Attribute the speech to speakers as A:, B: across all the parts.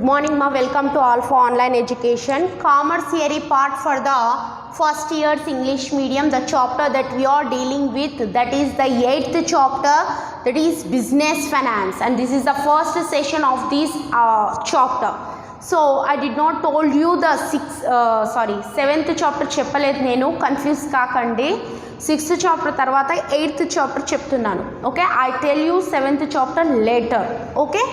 A: morning ma, welcome to all for online education. Commerce theory part for the first year's English medium, the chapter that we are dealing with, that is the 8th chapter, that is business finance, and this is the first session of this chapter. So I did not told you the 7th chapter చెప్పలేదు నేను, confuse కాకండి. 6th chapter తర్వాత 8th chapter చెప్తున్నాను. Okay, I tell you 7th chapter later. Okay,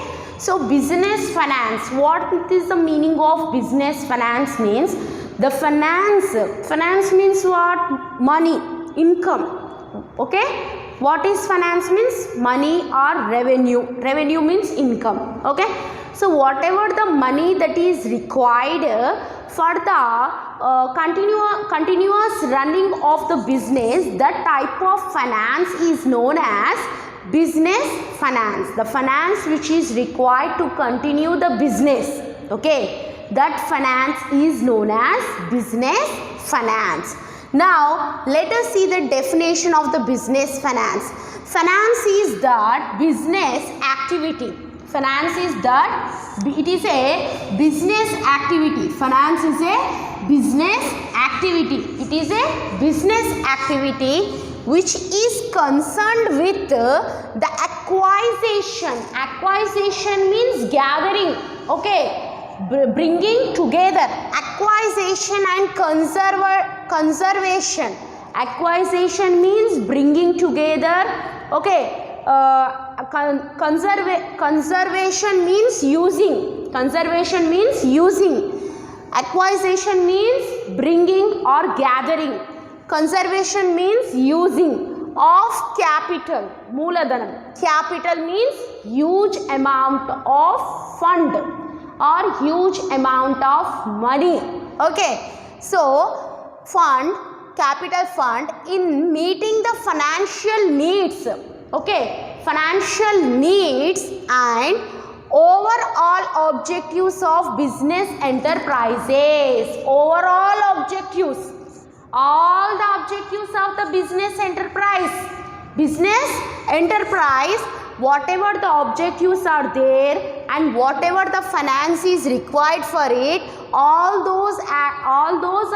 A: so business finance, what is the meaning of business finance? Means the finance means what? Money, income. Okay, what is finance? Means money or revenue means income. Okay, so whatever the money that is required for the continuous running of the business, that type of finance is known as business finance. The finance which is required to continue the business, okay, that finance is known as business finance. Now let us see the definition of the business finance. Finance is that business activity. Finance is that it is a business activity. Finance is a business activity. It is a business activity which is concerned with the acquisition. Acquisition means gathering, okay, bringing together. Acquisition and conservation. Acquisition means bringing together, okay. Conservation means using. Conservation means using. Acquisition means bringing or gathering. Conservation means using of capital, mooladhanam. Capital means huge amount of fund or huge amount of money. Okay, so fund, capital fund in meeting the financial needs. Okay, financial needs and overall objectives of business enterprises. Overall objectives, all the objectives of the business enterprise. Business enterprise, whatever the objectives are there and whatever the finance is required for it, all those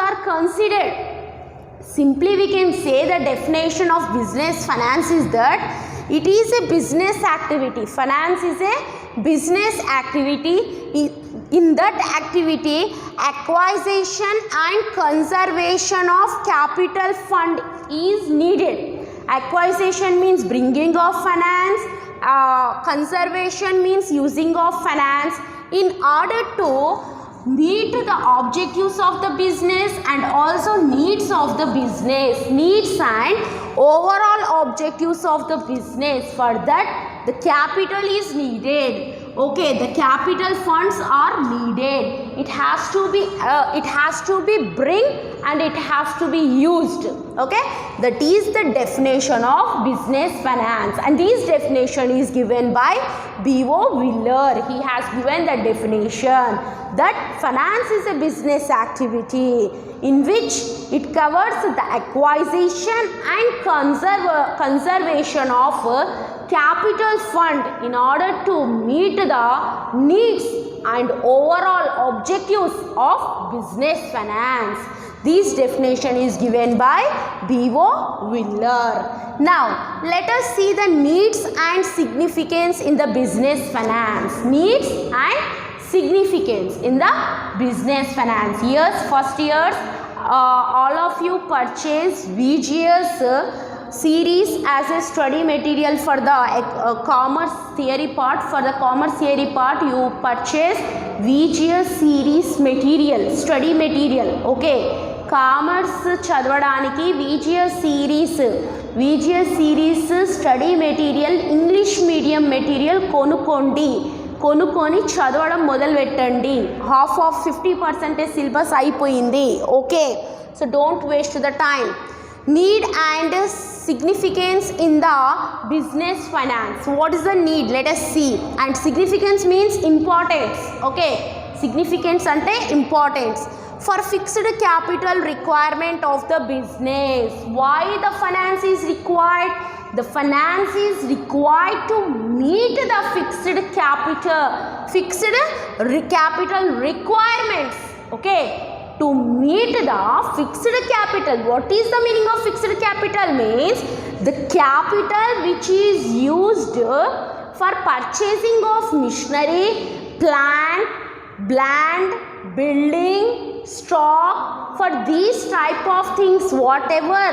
A: are considered. Simply we can say the definition of business finance is that it is a business activity. Finance is a business activity. In that activity, acquisition and conservation of capital fund is needed. Acquisition means bringing of finance. Conservation means using of finance in order to meet the objectives of the business and also needs of the business. Needs and overall objectives of the business. For that, the capital is needed. Okay, the capital funds are needed. It has to be bring and it has to be used. Okay, that is the definition of business finance, and this definition is given by B.O. Wheeler. He has given the definition that finance is a business activity in which it covers the acquisition and conservation of capital fund in order to meet the needs and overall objectives of business finance. This definition is given by B.O. Wheeler. Now let us see the needs and significance in the business finance. Needs and significance in the business finance. Yes, first years, all of you purchase VGS series as a study material for the commerce theory part. For the commerce theory part, you purchase VGS series material, study material. Okay, commerce చదవడానికి VGS series study material, English medium material కొనుక్కొని చదవడం మొదలు పెట్టండి. Half of 50% syllabus అయిపోయింది. Okay, so don't waste the time. Need and significance in the business finance. What is the need? Let us see. And significance means importance. Okay, significance ante importance. For fixed capital requirement of the business. Why the finance is required? the finance is required to meet the fixed capital requirements. Okay, to meet the fixed capital. What is the meaning of fixed capital? Means the capital which is used for purchasing of machinery, plant, land, building, stock. For these type of things, whatever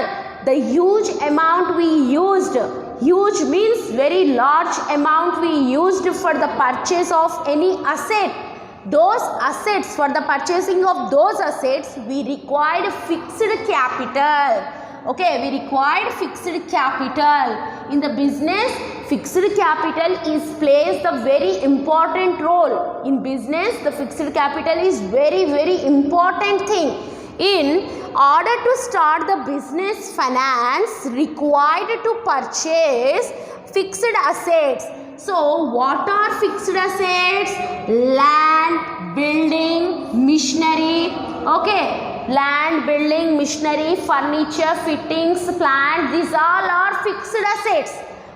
A: the huge amount we used, huge means very large amount we used for the purchase of any asset. Those assets, for the purchasing of those assets, we required fixed capital. Okay, we required fixed capital. In the business, fixed capital plays the very important role. In business, the fixed capital is very important thing. In order to start the business, finance required to purchase fixed assets. So what are fixed assets? Land, building, machinery. Okay, land, building, machinery, furniture, fittings, plant, these all are fixed assets.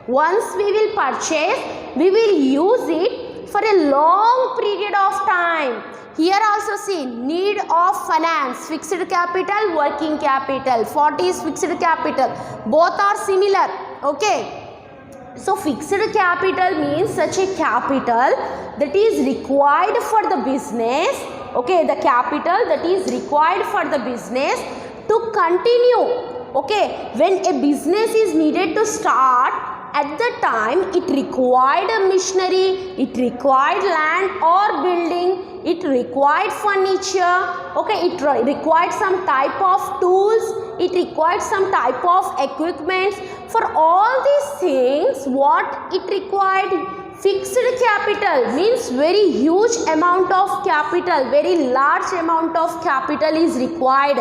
A: Once we will purchase, we will use it for a long period of time. Here also see need of finance, fixed capital, working capital. What is fixed capital? Both are similar. Okay, so fixed capital means such a capital that is required for the business. Okay, the capital that is required for the business to continue. Okay, when a business is needed to start, at the time it required a machinery, it required land or building, it required furniture. Okay, it required some type of tools, it required some type of equipment. For all these things, what it required? Fixed capital means very huge amount of capital, very large amount of capital is required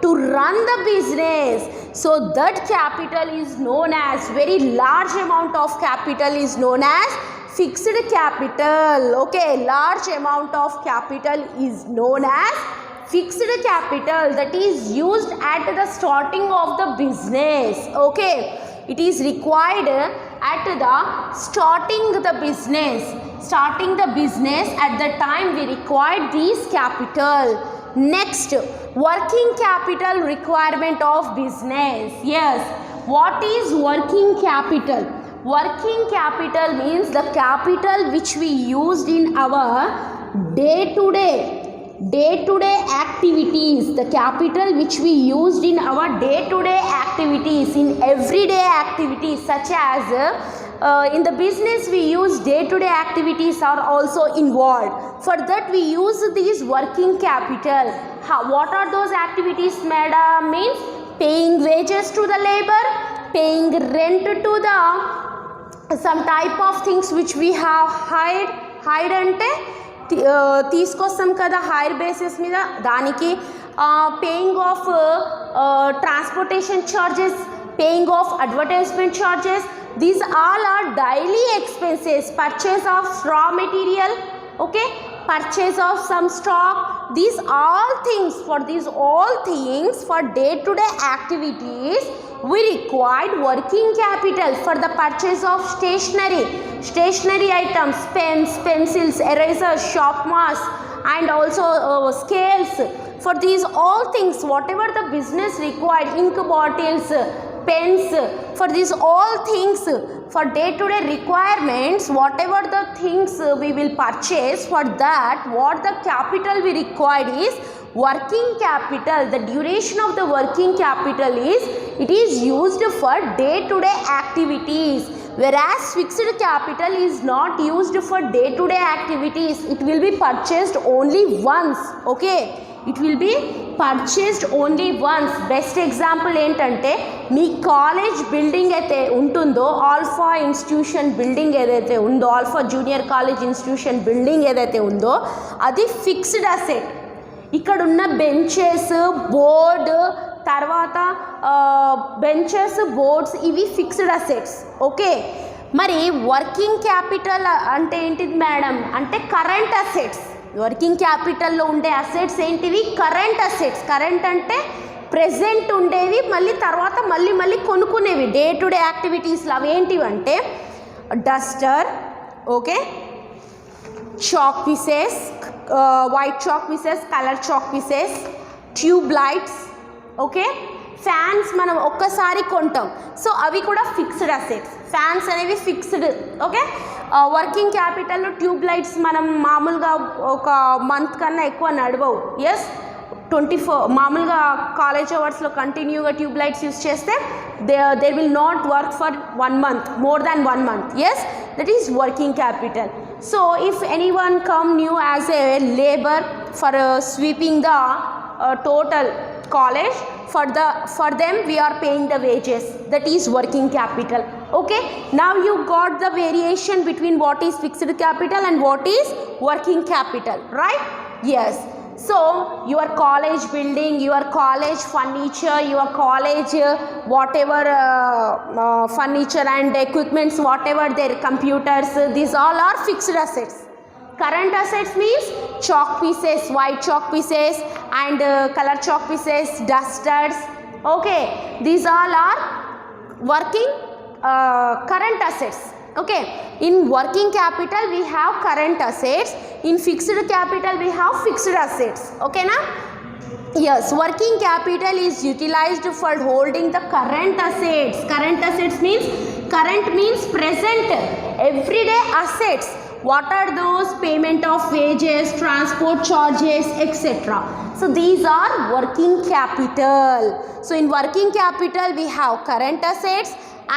A: to run the business. So that capital is known as, very large amount of capital is known as fixed capital. Okay, large amount of capital is known as fixed capital that is used at the starting of the business. Okay, it is required at the starting the business. At the time we required these capital. Next, working capital requirement of business. Yes, what is working capital? Working capital means the capital which we used in our day-to-day activities, the capital which we used in our day-to-day activities, in everyday activities, such as in the business we use day-to-day activities are also involved. For that we use these working capital. What are those activities, madam? Means paying wages to the labor, paying rent to the some type of things which we have hired ante తీసుకొస్తాం కదా hire basis మీద, దానికి paying of transportation charges, paying of advertisement charges, these all are daily expenses. Purchase of raw material, okay, purchase of some stock, these all things, for these all things, for day to day activities we required working capital. For the purchase of stationery items, pens, pencils, erasers, sharp marks, and also scales. For these all things, whatever the business required, ink bottles, pens, for these all things, for day to day requirements, whatever the things we will purchase, for that what the capital we required is working capital. The duration of the working capital is, it is used for day to day activities, whereas fixed capital is not used for day to day activities. It will be purchased only once. Okay, it will be purchased only once. Best example ఏంటంటే, మీ college building అయితే ఉంటుందో, alpha institution building ఏదైతే ఉందో, alpha junior college institution building ఏదైతే ఉందో, అది fixed asset. ఇక్కడ ఉన్న బెంచెస్, బోర్డు, తర్వాత బెంచెస్, బోర్డ్స్, ఇవి ఫిక్స్డ్ అసెట్స్. ఓకే, మరి వర్కింగ్ క్యాపిటల్ అంటే ఏంటిది మేడం? అంటే కరెంట్ అసెట్స్. వర్కింగ్ క్యాపిటల్లో ఉండే అసెట్స్ ఏంటివి? Current assets. కరెంట్ అంటే ప్రెజెంట్ ఉండేవి మళ్ళీ తర్వాత మళ్ళీ కొనుక్కునేవి డే టు డే యాక్టివిటీస్లో. అవి ఏంటివంటే duster, okay, chalk pieces, white chalk pieces, colour chalk pieces, tube lights, okay, fans మనం ఒక్కసారి కొంటాం. సో అవి కూడా ఫిక్స్డ్ అసెట్స్. ఫ్యాన్స్ అనేవి ఫిక్స్డ్, ఓకే. వర్కింగ్ క్యాపిటల్లో ట్యూబ్ లైట్స్ మనం మామూలుగా ఒక మంత్ కన్నా ఎక్కువ నడవవు. ఎస్, 24 మామూలుగా కాలేజ్ అవర్స్లో కంటిన్యూగా ట్యూబ్ లైట్స్ యూస్ చేస్తే they will not work for 1 month, more than 1 month. Yes, that is working capital. So if any one come new as a labour for sweeping the total college, for them we are paying the wages, that is working capital. Okay, now you got the variation between what is fixed capital and what is working capital, right? Yes. So your college building, your college furniture, your college whatever furniture and equipments, whatever their computers, these all are fixed assets. Current assets means chalk pieces, white chalk pieces and color chalk pieces, dusters. Okay, these all are working current assets. Okay, in working capital we have current assets, in fixed capital we have fixed assets. Okay na? Yes, working capital is utilized for holding the current assets. Current assets means, current means present, everyday assets. What are those? Payment of wages, transport charges, etc. So these are working capital. So in working capital we have current assets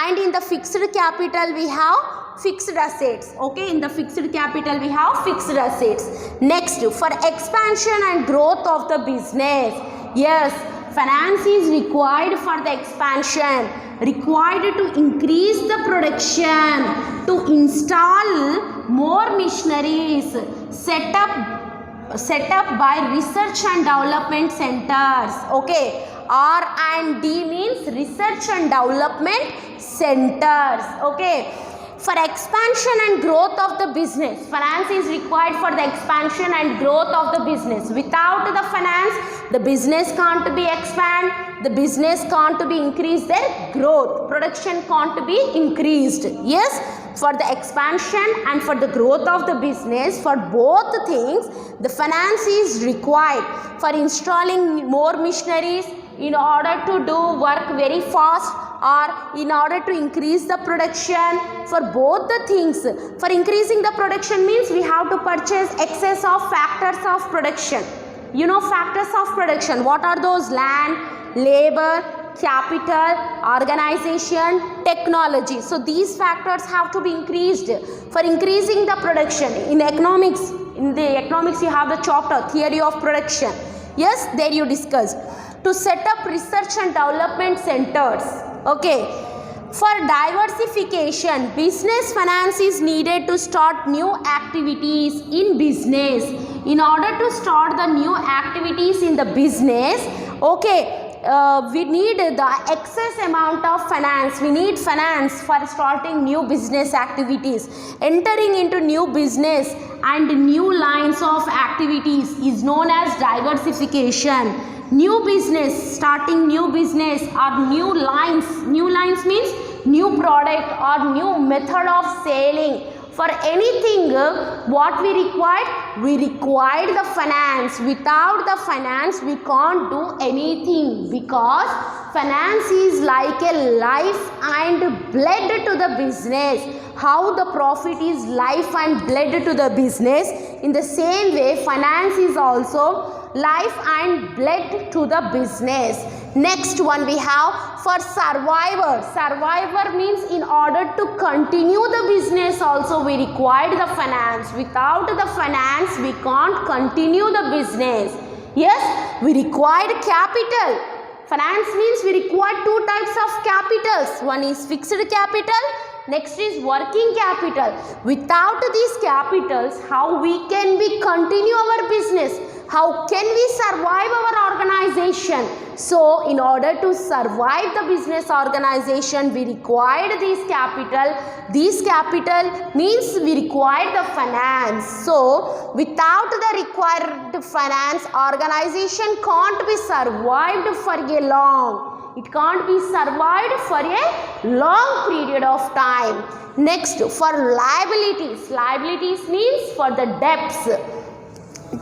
A: and in the fixed capital we have fixed assets. Okay, in the fixed capital we have fixed assets. Next, for expansion and growth of the business. Yes, finance is required for the expansion, required to increase the production, to install more machineries, set up by research and development centers. Okay, R&D means research and development centers. Okay, for expansion and growth of the business, finance is required for the expansion and growth of the business. Without the finance, the business can't be expand, the business can't be increase their growth, production can't be increased. Yes, for the expansion and for the growth of the business, for both things the finance is required. For installing more machineries in order to do work very fast, or in order to increase the production, for both the things. For increasing the production means we have to purchase excess of factors of production. You know factors of production, what are those? Land, labor, capital, organization, technology. So these factors have to be increased for increasing the production. In economics, you have the chapter theory of production. Yes, there you discussed. To set up research and development centers. Okay, for diversification, business finance is needed to start new activities in business. In order to start the new activities in the business, okay, we need the excess amount of finance. We need finance for starting new business activities. Entering into new business and new lines of activities is known as diversification. New business, starting new business or new lines. New lines means new product or new method of selling. For anything, what we required the finance. Without the finance we can't do anything, because finance is like a life and blood to the business. How the profit is life and blood to the business, in the same way finance is also life and blood to the business. Next one we have for survivor. Survivor means in order to continue the business also we required the finance. Without the finance we can't continue the business. Yes, we required capital. Finance means we require two types of capitals. One is fixed capital, next is working capital. Without these capitals, how we can continue our business? How can we survive our organization. So in order to survive the business organization, we required this capital. This capital means we required the finance. So without the required finance, organization can't be survived for a long. It can't be survived for a long period of time. Next, for liabilities. Liabilities means for the debts.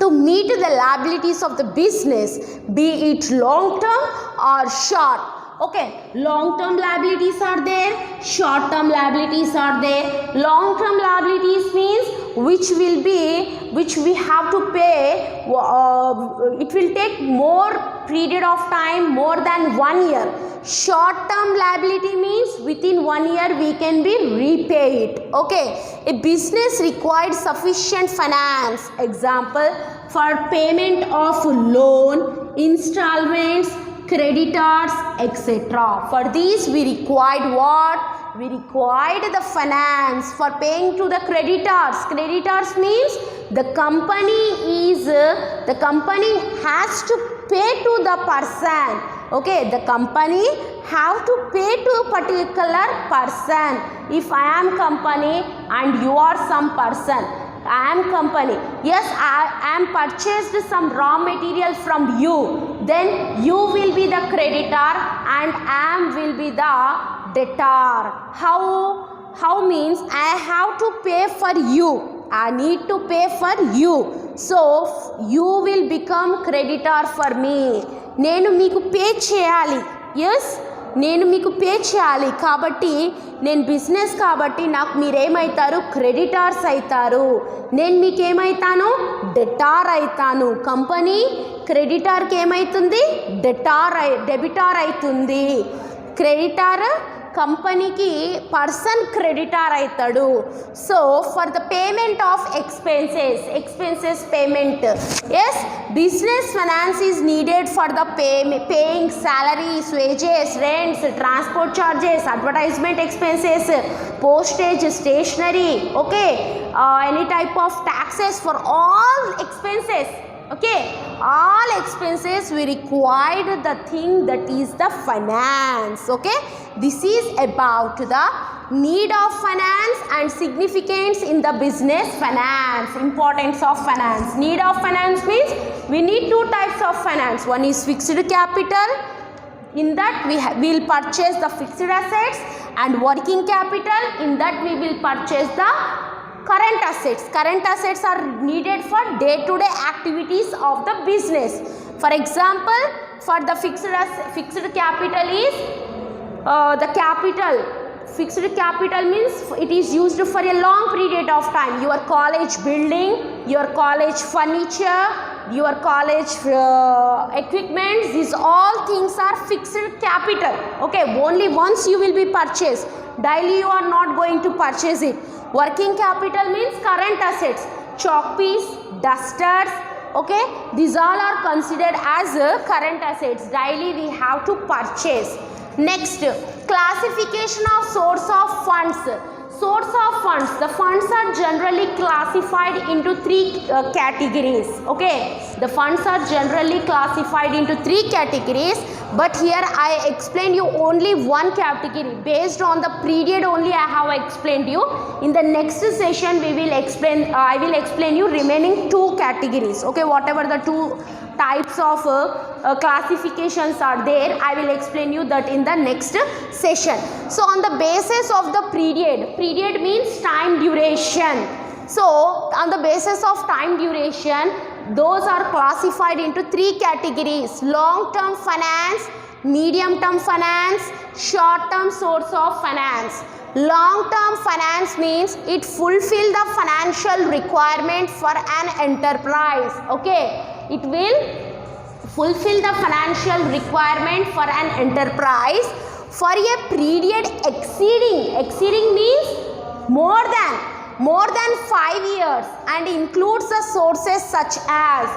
A: To meet the liabilities of the business, be it long term or short. Okay, long term liabilities are there, short term liabilities are there. Long term liabilities means which we have to pay, it will take more period of time, more than 1 year. Short term liability means within 1 year we can be repaid. Okay, a business required sufficient finance. Example, for payment of loan, installments, creditors, etc. For these we required what? We required the finance for paying to the creditors. Creditors means the company has to pay to the person. Okay, the company have to pay to a particular person. If I am company and you are some person, I am company. Yes, I am purchased some raw material from you. Then you will be the creditor and I am will be the debtor. How means I have to pay for you. I need to pay for you. So you will become creditor for me. నేను మీకు pay చేయాలి. Yes, నేను మీకు pay చేయాలి. కాబట్టి నేను business కాబట్టి నాకు మీరేమవుతారు? క్రెడిటార్స్ అవుతారు. నేను మీకు ఏమవుతాను? డెటార్ అవుతాను. కంపెనీ క్రెడిటార్కి ఏమవుతుంది? డెబిటార్ అవుతుంది. క్రెడిటార్ కంపెనీకి పర్సన్ క్రెడిటార్ అవుతాడు. So for the payment of expenses payment. Yes, business finance is needed for the paying salaries, wages, rents, transport charges, advertisement expenses, postage, stationery, okay, any type of taxes, for all expenses. Okay, all expenses we required the thing that is the finance. Okay, this is about the need of finance and significance in the business finance. Importance of finance. Need of finance means we need two types of finance. One is fixed capital. In that we will purchase the fixed assets, and working capital. In that we will purchase the current assets. Current assets are needed for day-to-day activities of the business. For example, for the fixed capital is the capital. Fixed capital means it is used for a long period of time. Your college building, your college furniture, your college equipment, these all things are fixed capital. Okay, only once you will be purchased. Daily you are not going to purchase it. Working capital means current assets, chalk piece, dusters. Okay, these all are considered as current assets. Daily we have to purchase. Next, classification of source of funds. Source of funds. The funds are generally classified into three categories. Okay, the funds are generally classified into three categories, but here I explained you only one category based on the period only. I have explained you. In the next session we will explain, I will explain you remaining two categories. Okay, whatever the two types of classifications are there, I will explain you that in the next session. So on the basis of the period means time duration. So on the basis of time duration, those are classified into three categories: long term finance, medium term finance, short term source of finance. Long term finance means it fulfill the financial requirement for an enterprise. Okay, it will fulfill the financial requirement for an enterprise for a period exceeding means more than 5 years, and includes the sources such as.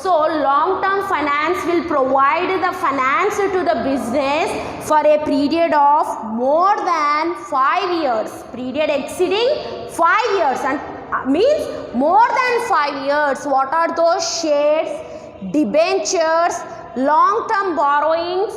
A: So long term finance will provide the finance to the business for a period of more than 5 years. Period exceeding 5 years and means more than 5 years. What are those? Shares, debentures, long-term borrowings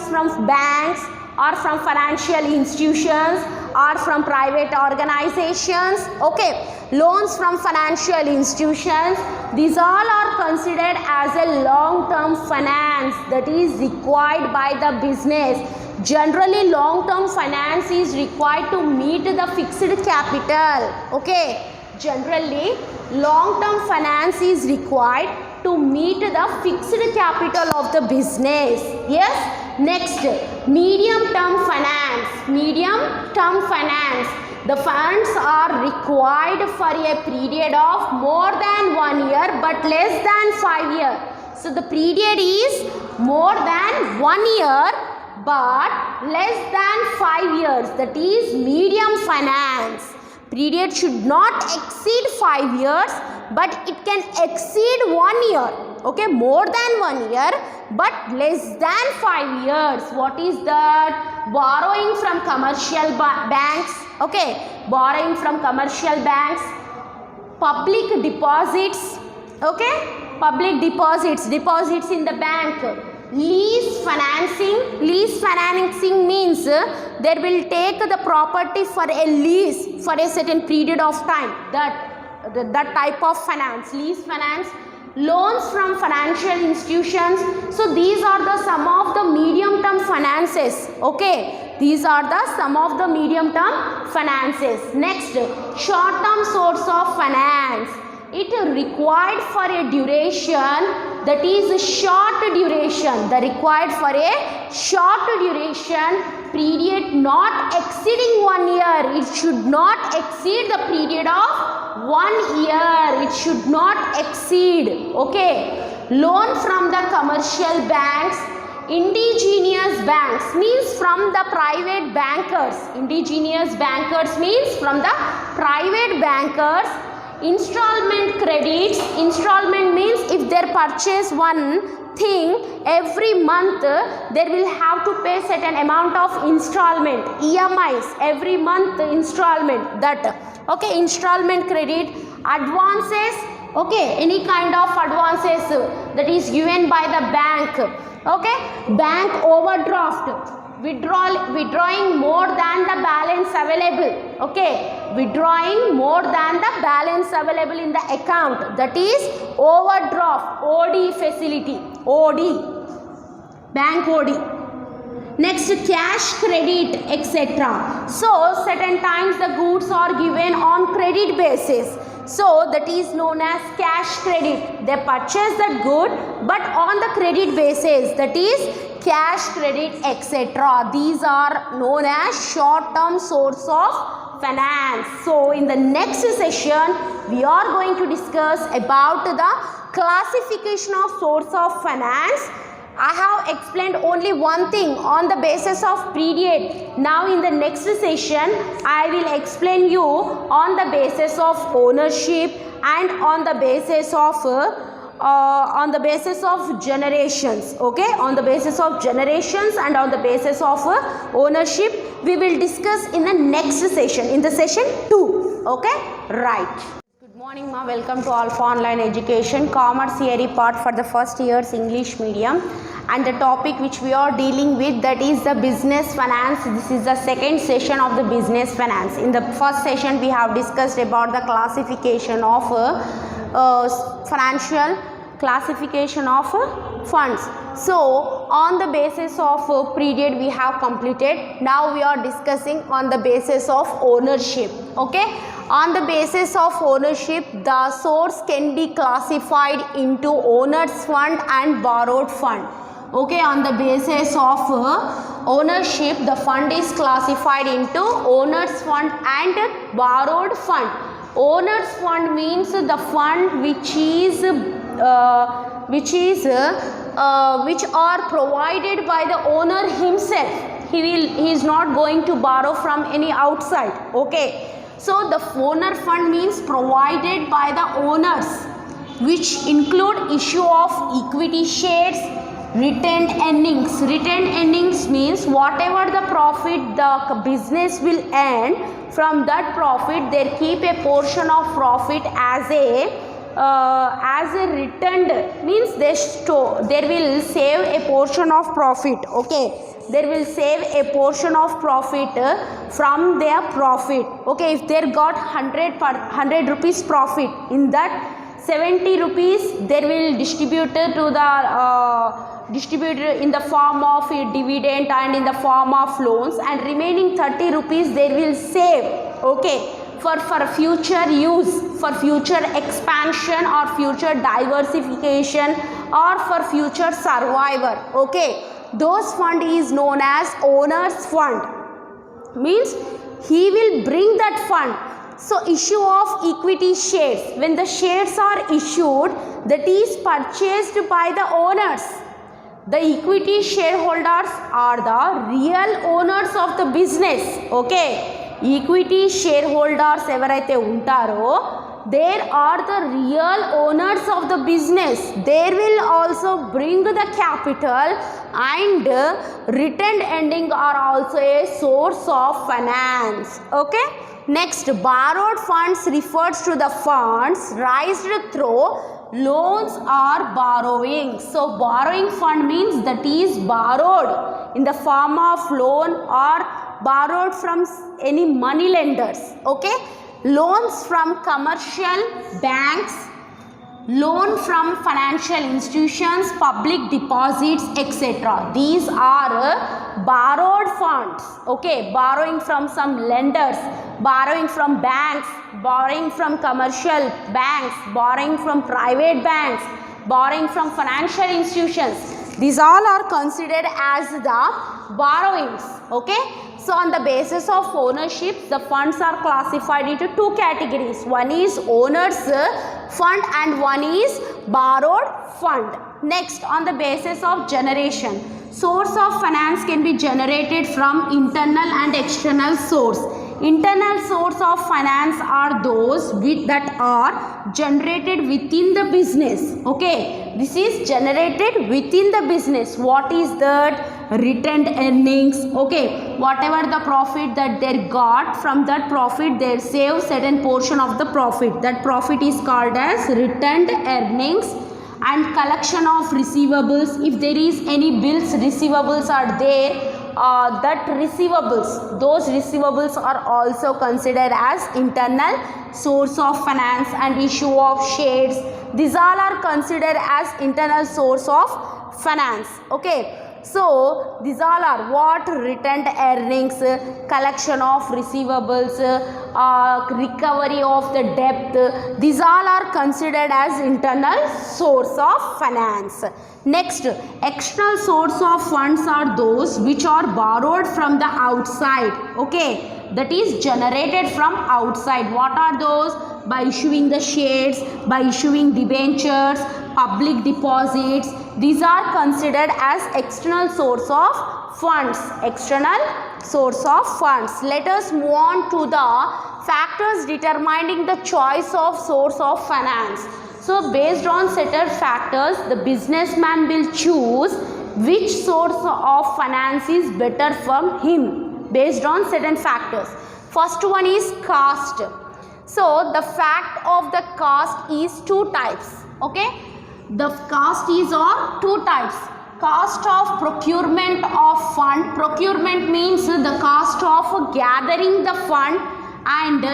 A: from banks or from financial institutions or from private organizations. Okay, loans from financial institutions, these all are considered as a long-term finance that is required by the business. Generally, long-term finance is required to meet the fixed capital. Okay, generally, long-term finance is required to meet the fixed capital of the business. Yes. Next, medium-term finance. Medium-term finance. The funds are required for a period of more than 1 year but less than 5 years. So the period is more than 1 year but less than 5 years. That is medium finance. Period should not exceed 5 years but it can exceed 1 year. Okay, more than 1 year but less than 5 years. What is that? Borrowing from commercial banks. Okay, borrowing from commercial banks, public deposits. Okay, public deposits in the bank. Lease financing. Lease financing means they will take the property for a lease for a certain period of time. That type of finance, lease finance. Loans from financial institutions. So these are the some of the medium term finances. Okay, these are the some of the medium term finances. Next, short term source of finance. It required for a duration, that is short duration. The required for a short duration, period not exceeding 1 year. It should not exceed the period of 1 year. It should not exceed. Okay. Loan from the commercial banks. Indigenous banks means from the private bankers. Indigenous bankers means from the private bankers. Installment credits. Installment means if they purchase one thing every month, they will have to pay certain amount of installment, EMIs, every month installment. That okay, installment credit. Advances. Okay, any kind of advances that is given by the bank. Okay, bank overdraft. Withdrawing more than the balance available. Okay, withdrawing more than the balance available in the account. That is overdraft, OD facility, OD, bank OD. Next, cash credit, etc. So certain times the goods are given on credit basis. So that is known as cash credit. They purchase that good but on the credit basis, that is cash credit, etc. These are known as short term source of finance. So in the next session we are going to discuss about the classification of source of finance. I have explained only one thing on the basis of period. Now in the next session I will explain you on the basis of ownership and on the basis of generations. Okay, on the basis of generations and on the basis of ownership we will discuss in the next session, in the session 2. Okay, right. Good morning ma, welcome to Alpha Online Education, Commerce Theory part for the first year's English medium. And the topic which we are dealing with, that is the business finance. This is the second session of the business finance. In the first session we have discussed about the classification of financial classification of funds. So on the basis of period we have completed. Now we are discussing on the basis of ownership. Okay, on the basis of ownership the source can be classified into owner's fund and borrowed fund. Okay, on the basis of ownership the fund is classified into owner's fund and borrowed fund. Owner's fund means the fund which are provided by the owner himself. He is not going to borrow from any outside. Okay, so the owner fund means provided by the owners, which include issue of equity shares, retained earnings. Retained earnings means whatever the profit the business will earn, from that profit they keep a portion of profit as a as a returned means they will save a portion of profit. Okay, they will save a portion of profit from their profit. Okay, if they got 100 rupees profit, in that 70 rupees they will distribute to the distributed in the form of a dividend and in the form of loans, and remaining 30 rupees they will save. Okay, for future use, for future expansion or future diversification or for future survivor. Okay, those fund is known as owner's fund, means he will bring that fund. So issue of equity shares, when the shares are issued, that is purchased by the owners. The equity shareholders are the real owners of the business. Okay, equity shareholders ఎవరైతే ఉంటారో, there are the real owners of the business. They will also bring the capital, and returned earnings are also a source of finance. Okay, next, borrowed funds refers to the funds raised through loans or borrowing. So borrowing fund means that is borrowed in the form of loan or borrowed from any money lenders. Okay, loans from commercial banks, loan from financial institutions, public deposits, etc. These are borrowed funds. Okay, borrowing from some lenders, borrowing from banks, borrowing from commercial banks, borrowing from private banks, borrowing from financial institutions. These all are considered as the borrowings. Okay, so on the basis of ownership, the funds are classified into two categories. One is owner's fund and one is borrowed fund. Next, on the basis of generation, source of finance can be generated from internal and external source. Internal source of finance are those that are generated within the business. Okay, this is generated within the business. What is that? Returned earnings. Okay, whatever the profit that they got, from that profit they save certain portion of the profit. That profit is called as returned earnings. And collection of receivables, if there is any bills, receivables are there, that receivables, those receivables are also considered as internal source of finance. And issue of shares, these all are considered as internal source of finance. Okay, so these all are what? Returned earnings, collection of receivables, recovery of the debt. These all are considered as internal source of finance. Next, external source of funds are those which are borrowed from the outside. Okay, that is generated from outside. What are those? By issuing the shares, by issuing debentures, public deposits. These are considered as external source of funds. External source of funds. Let us move on to the factors determining the choice of source of finance. So based on certain factors, the businessman will choose which source of finance is better for him based on certain factors. First one is cost. So the fact of the cost is two types. Okay, the cost is on two types. Cost of procurement of fund. Procurement means the cost of gathering the fund, and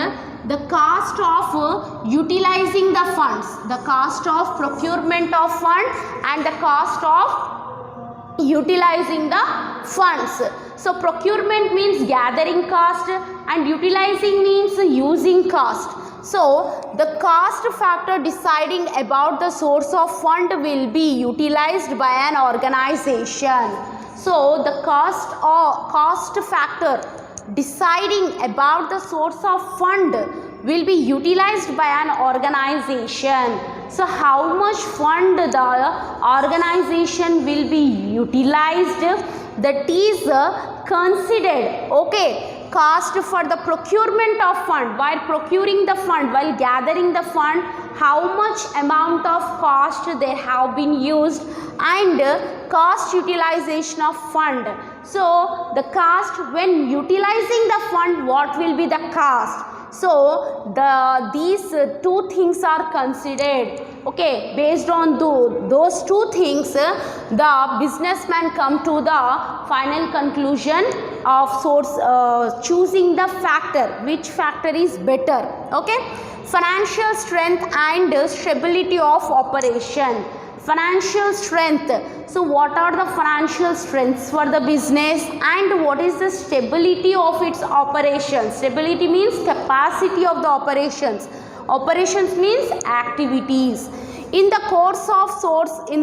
A: the cost of utilizing the funds. The cost of procurement of fund and the cost of utilizing the funds. So procurement means gathering cost and utilizing means using cost. So the cost factor deciding about the source of fund will be utilized by an organization. So the cost factor deciding about the source of fund will be utilized by an organization. So how much fund the organization will be utilized, that is considered. Okay, cost for the procurement of fund, while procuring the fund, while gathering the fund, how much amount of cost they have been used, and cost utilization of fund. So the cost when utilizing the fund, what will be the cost? So these two things are considered. Okay, based on those two things, the businessman come to the final conclusion of choosing the factor, which factor is better. Okay, financial strength and stability of operation. Financial strength. So what are the financial strengths for the business and what is the stability of its operations? Stability means capacity of the operations. Operations means activities. In the course of in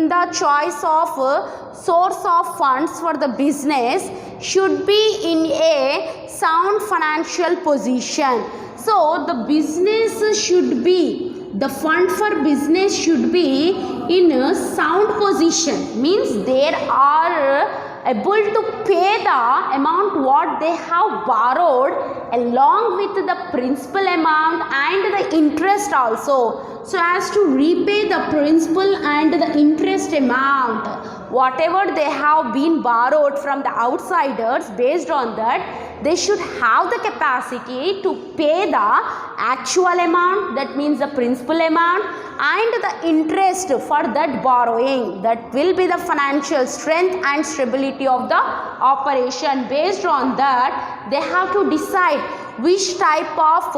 A: the choice of source of funds for the business should be in a sound financial position. So the business should be, the fund for business should be in a sound position, means they are able to pay the amount what they have borrowed along with the principal amount and the interest also, so as to repay the principal and the interest amount whatever they have been borrowed from the outsiders. Based on that, they should have the capacity to pay the actual amount, that means the principal amount, and the interest for that borrowing. That will be the financial strength and stability of the operation. Based on that, they have to decide which type of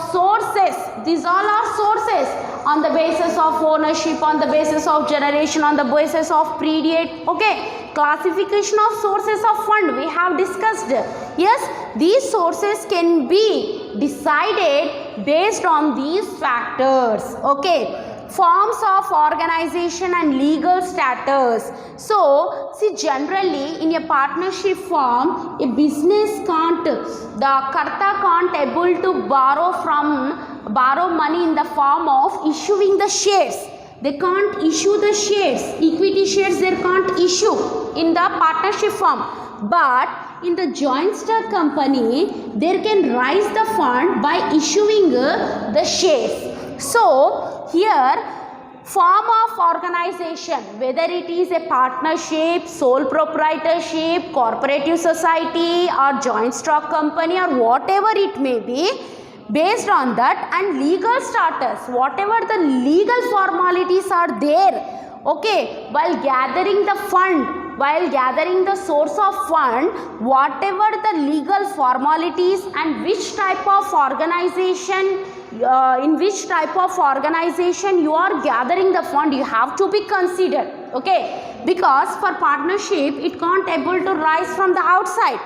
A: sources. These all are sources on the basis of ownership, on the basis of generation, on the basis of period. Okay, classification of sources of fund we have discussed. Yes, these sources can be decided based on these factors. Okay, forms of organization and legal status. So see, generally in a partnership form, a business can't, the karta can't able to borrow money in the form of issuing the shares. They can't issue the shares, equity shares they can't issue in the partnership form. But in the joint stock company, they can raise the fund by issuing the shares. So here, form of organization, whether it is a partnership, sole proprietorship, cooperative society or joint stock company or whatever it may be, based on that, and legal status, whatever the legal formalities are there. Okay, while gathering the fund, while gathering the source of fund, whatever the legal formalities and which type of organization, in which type of organization you are gathering the fund, you have to be considered. Okay, because for partnership it can't able to rise from the outside,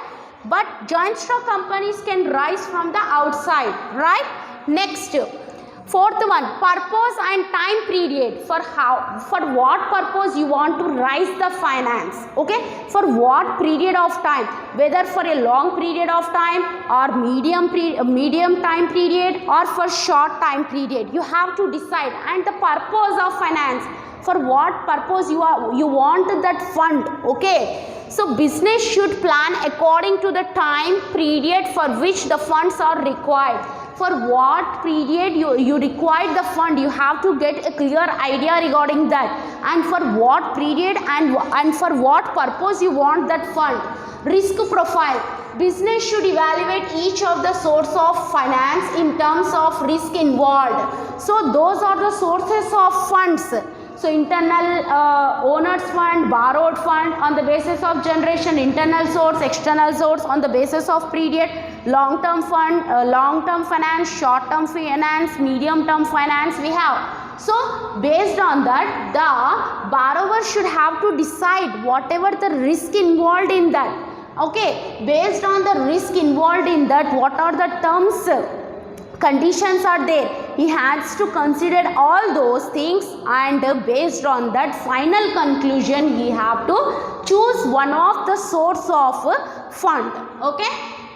A: but joint stock companies can rise from the outside, right? Next, fourth one, purpose and time period. For what purpose you want to rise the finance. Okay, for what period of time, whether for a long period of time or medium time period or for short time period, you have to decide. And the purpose of finance, for what purpose you want that fund. Okay, so business should plan according to the time period for which the funds are required. For what period you require the fund, you have to get a clear idea regarding that, and for what period and for what purpose you want that fund. Risk profile, business should evaluate each of the source of finance in terms of risk involved. So those are the sources of funds. So internal owners fund, borrowed fund on the basis of generation, internal source, external source on the basis of period, long-term fund, long-term finance, short-term finance, medium-term finance we have. So based on that, the borrower should have to decide whatever the risk involved in that. Okay, based on the risk involved in that, what are the terms, conditions are there, he has to consider all those things, and based on that final conclusion he have to choose one of the source of fund. Okay,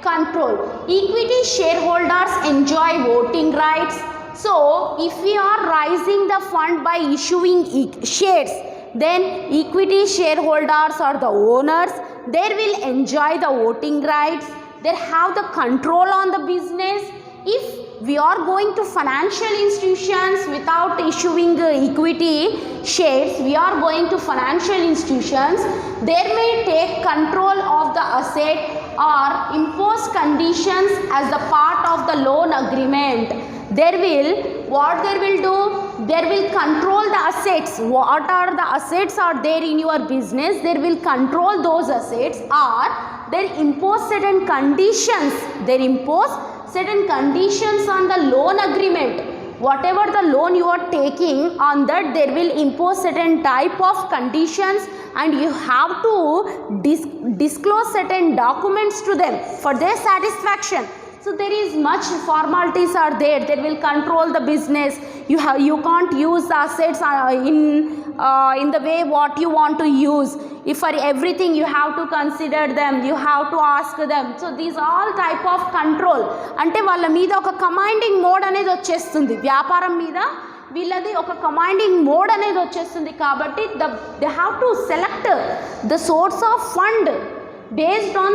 A: control, equity shareholders enjoy voting rights. So if we are raising the fund by issuing shares, then equity shareholders or the owners, they will enjoy the voting rights, they have the control on the business. If we are going to financial institutions without issuing equity shares, we are going to financial institutions, they may take control of the asset or impose conditions as the part of the loan agreement, what they will do, they will control the assets. What are the assets are there in your business, they will control those assets, or they impose certain conditions, on the loan agreement. Whatever the loan you are taking, on that there will impose certain type of conditions, and you have to disclose certain documents to them for their satisfaction. So there is much formalities are there. They will control the business. You can't use the assets in the way what you want to use. If for everything you have to consider them, you have to ask them. So these all type of control. అంటే వాళ్ళ మీద ఒక commanding mode అనేది వచ్చేస్తుంది. వ్యాపారం మీద వీళ్ళది ఒక కమాండింగ్ మోడ్ అనేది వచ్చేస్తుంది. కాబట్టి they have to select the source of fund based on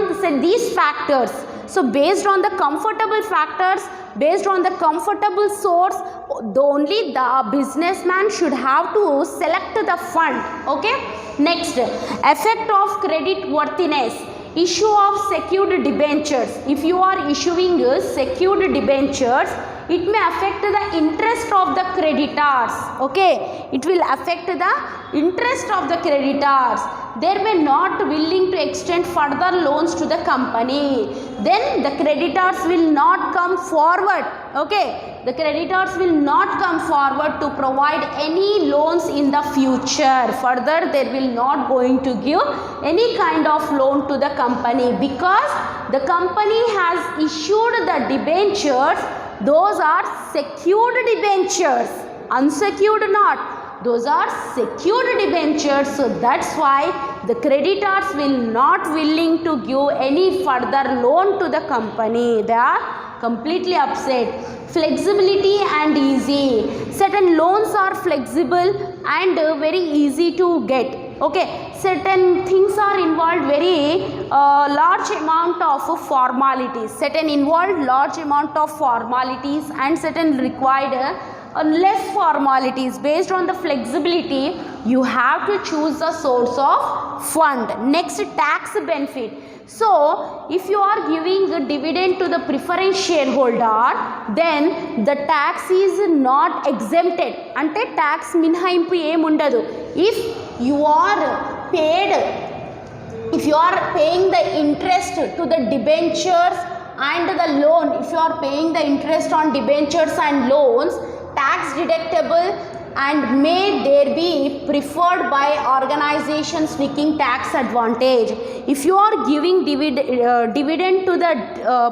A: these factors. So based on the comfortable factors, based on the comfortable source, only the businessman should have to select the fund. Okay, next, effect of credit worthiness. Issue of secured debentures. If you are issuing secured debentures, it may affect the interest of the creditors. Okay, it will affect the interest of the creditors. They may not willing to extend further loans to the company. Then the creditors will not come forward. Okay, the creditors will not come forward to provide any loans in the future. Further, they will not going to give any kind of loan to the company, because the company has issued the debentures. Those are secured debentures, unsecured not. Those are secured debentures. So that's why the creditors will not willing to give any further loan to the company. They are completely upset. Flexibility and easy. Certain loans are flexible and very easy to get. Okay, certain things are involved very large amount of formalities. Certain involved large amount of formalities, and certain required less formalities. Based on the flexibility, you have to choose the source of fund. Next, tax benefit. So if you are giving a dividend to the preference shareholder, then the tax is not exempted. Ante tax minhaimpu em undadu. If you are paying the interest to the debentures and the loan, if you are paying the interest on debentures and loans, tax deductible, and may there be preferred by organizations seeking tax advantage. If you are giving dividend to the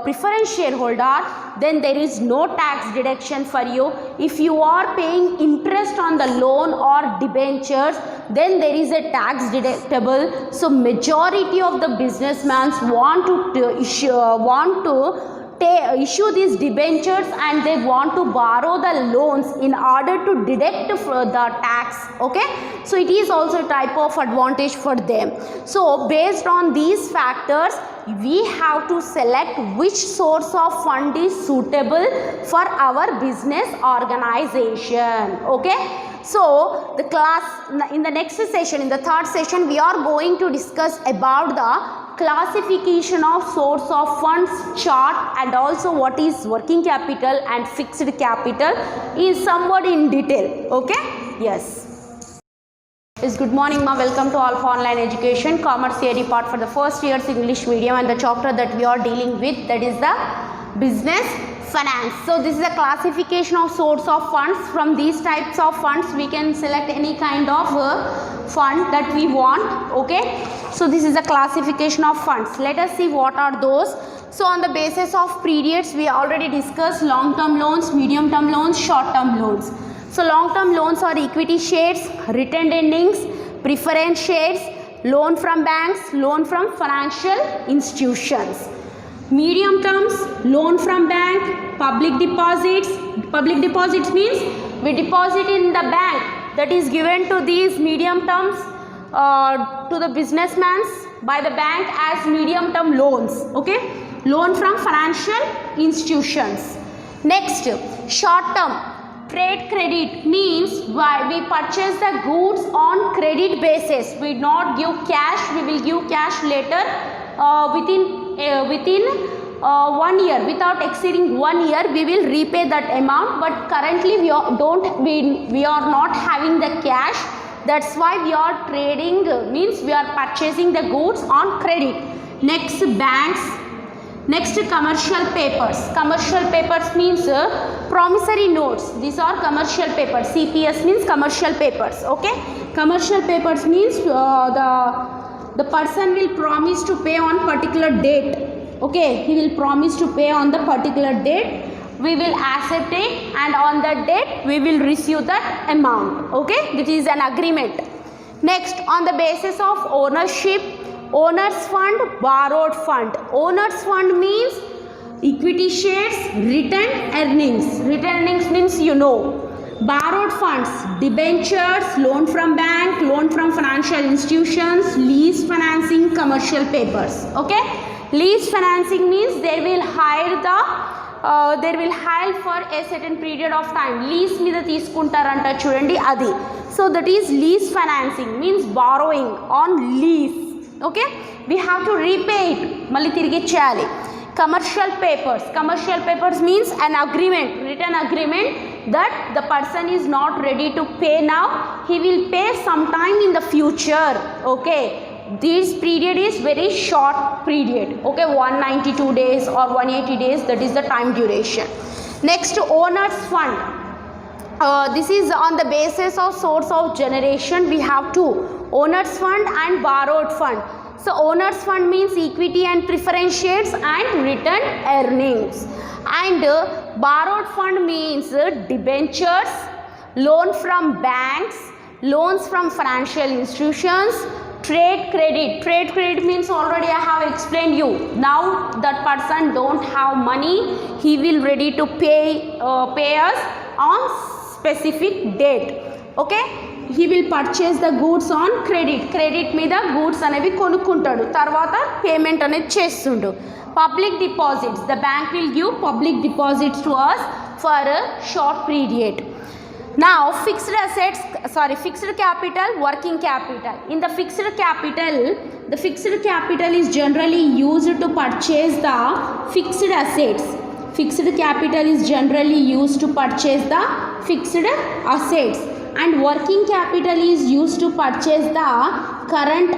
A: preference shareholder, then there is no tax deduction for you. If you are paying interest on the loan or debentures, then there is a tax deductible. So majority of the businessmen want to issue these debentures, and they want to borrow the loans in order to deduct the tax. Okay, so it is also a type of advantage for them. So based on these factors, we have to select which source of fund is suitable for our business organization. Okay, so the class in the next session, in the third session, we are going to discuss about the classification of source of funds chart, and also what is working capital and fixed capital is somewhat in detail. Okay, yes. Yes, good morning ma, welcome to Alpha Online Education, Commerce Theory part for the first year's English medium, and the chapter that we are dealing with, that is the business finance. So this is a classification of source of funds. From these types of funds we can select any kind of fund that we want. Okay, so this is a classification of funds. Let us see what are those. So on the basis of periods, we already discussed long term loans, medium term loans, short term loans. So long term loans are equity shares, retained earnings, preference shares, loan from banks, loan from financial institutions. Medium terms, loan from bank, public deposits. Public deposits means we deposit in the bank, that is given to these medium terms to the businessmen by the bank as medium term loans. Okay, loan from financial institutions. Next, short term. Trade credit means why we purchase the goods on credit basis. We not give cash, we will give cash later within within 1 year, without exceeding 1 year, we will repay that amount. But currently we are not having the cash. That's why we are trading, means we are purchasing the goods on credit. Next, banks. Next, commercial papers. Commercial papers means promissory notes. These are commercial papers. CPS means commercial papers. Okay, commercial papers means the person will promise to pay on particular date. Okay, he will promise to pay on the particular date. We will accept it, and on that date we will receive that amount. Okay, this is an agreement. Next, on the basis of ownership, owners fund, borrowed fund. Owners fund means equity shares, retained earnings. Retained earnings means you know. Borrowed funds, debentures, loan from bank, loan from financial institutions, lease financing, commercial papers. Okay, lease financing means they will hire for a certain period of time. Lease మీద తీసుకుంటారంట చూడండి అది. So that is lease financing, means borrowing on lease. Okay, we have to repay it, మళ్ళీ తిరిగి ఇచ్చేయాలి. Commercial papers. Commercial papers means an agreement, written agreement that the person is not ready to pay now. He will pay sometime in the future. Okay, this period is very short period. Okay, 192 days or 180 days, that is the time duration. Next, owners fund. This is on the basis of source of generation. We have two, owners fund and borrowed fund. So owners fund means equity and preference shares and retained earnings, and borrowed fund means debentures, loan from banks, loans from financial institutions, trade credit. Trade credit means already I have explained you. Now that person don't have money, he will ready to pay us on specific date. Okay, he will purchase the goods on credit. Credit మీద goods అనేవి కొనుక్కుంటాడు, తర్వాత payment అనేది చేస్తుండు. Public deposits. The bank will give public deposits to us for a short period. Now, fixed capital, working capital. In the fixed capital is generally used to purchase the fixed assets. Fixed capital is generally used to purchase the fixed assets, and working capital is used to purchase the current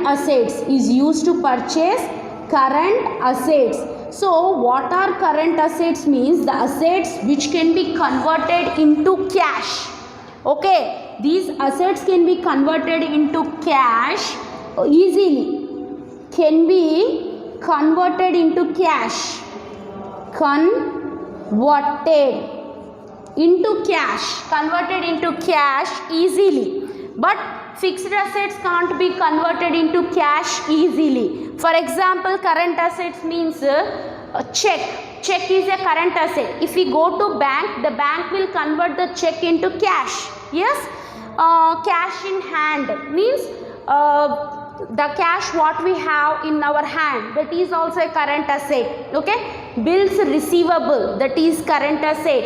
A: assets. So what are current assets? Means the assets which can be converted into cash. Okay, these assets can be converted into cash easily. Converted into cash easily, but fixed assets can't be converted into cash easily. For example, current assets means a check is a current asset. If we go to bank, the bank will convert the check into cash. Yes, cash in hand means the cash what we have in our hand, that is also a current asset. Okay, bills receivable, that is current asset.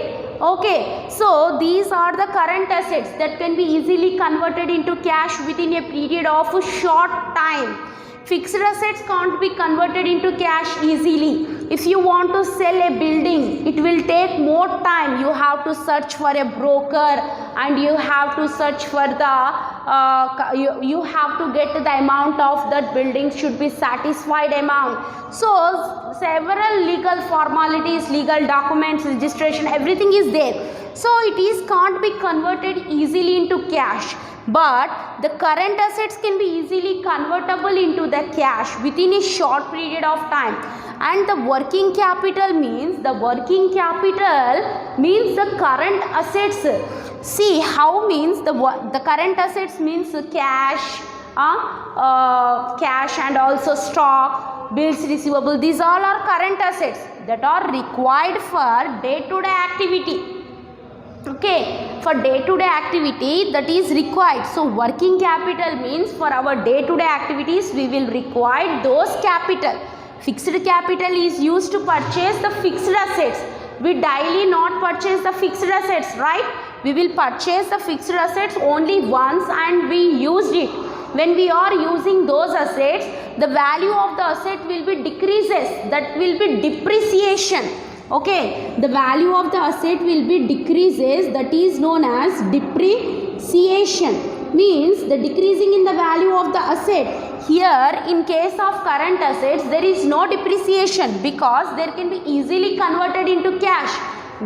A: Okay, so these are the current assets that can be easily converted into cash within a period of a short time. Fixed assets can't be converted into cash easily. If you want to sell a building, it will take more time. You have to search for a broker, and you have to search for the you have to get the amount of that building should be satisfied amount. So several legal formalities, legal documents, registration, everything is there. So it can't be converted easily into cash. But the current assets can be easily convertible into the cash within a short period of time. And the working capital means the current assets. See how means the current assets means cash, cash and also stock, bills receivable. These all are current assets that are required for day-to-day activity. Okay, for day-to-day activity that is required. So working capital means for our day-to-day activities we will require those capital. Fixed capital is used to purchase the fixed assets. We daily not purchase the fixed assets, right? We will purchase the fixed assets only once and we used it. When we are using those assets, the value of the asset will be decreases, that will be depreciation. Okay, the value of the asset will be decreases, that is known as depreciation, means the decreasing in the value of the asset. Here in case of current assets there is no depreciation because there can be easily converted into cash.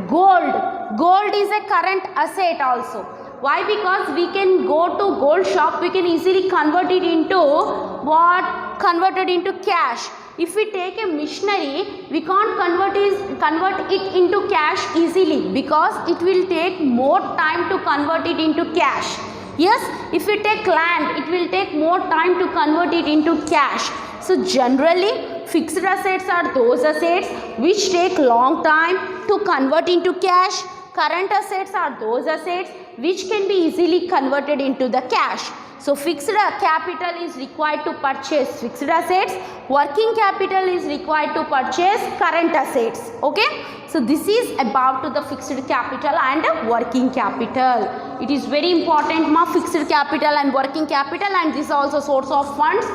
A: Gold is a current asset also. Why? Because we can go to gold shop, we can easily convert it into what? Converted into cash. If we take a machinery, we can't convert it into cash easily because it will take more time to convert it into cash. Yes, if we take land, it will take more time to convert it into cash. So generally, fixed assets are those assets which take long time to convert into cash. Current assets are those assets which can be easily converted into the cash. So fixed capital is required to purchase fixed assets. Working capital is required to purchase current assets. Okay. So this is about to the fixed capital and working capital. It is very important, fixed capital and working capital, and this is also source of funds.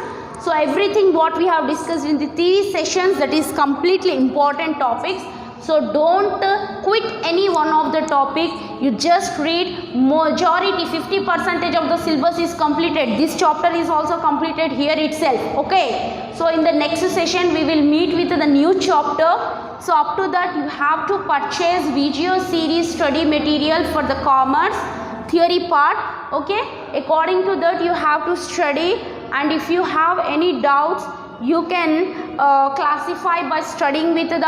A: So everything what we have discussed in the 3 sessions, that is completely important topics. So don't quit any one of the topic. You just read majority, 50% of the syllabus is completed. This chapter is also completed here itself. Okay. So in the next session we will meet with the new chapter. So up to that you have to purchase VGO series study material for the commerce theory part. Okay. According to that you have to study, and if you have any doubts you can classify by studying with the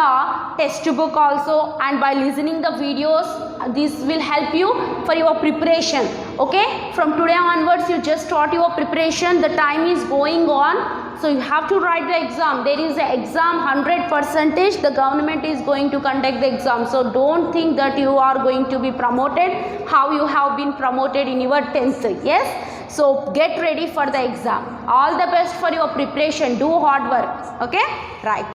A: textbook also and by listening the videos. This will help you for your preparation. Okay, from today onwards you just start your preparation. The time is going on, so you have to write the exam. There is an exam 100%. The government is going to conduct the exam, so don't think that you are going to be promoted how you have been promoted in your 10th. Yes. So get ready for the exam. All the best for your preparation. Do hard work. Okay? Right.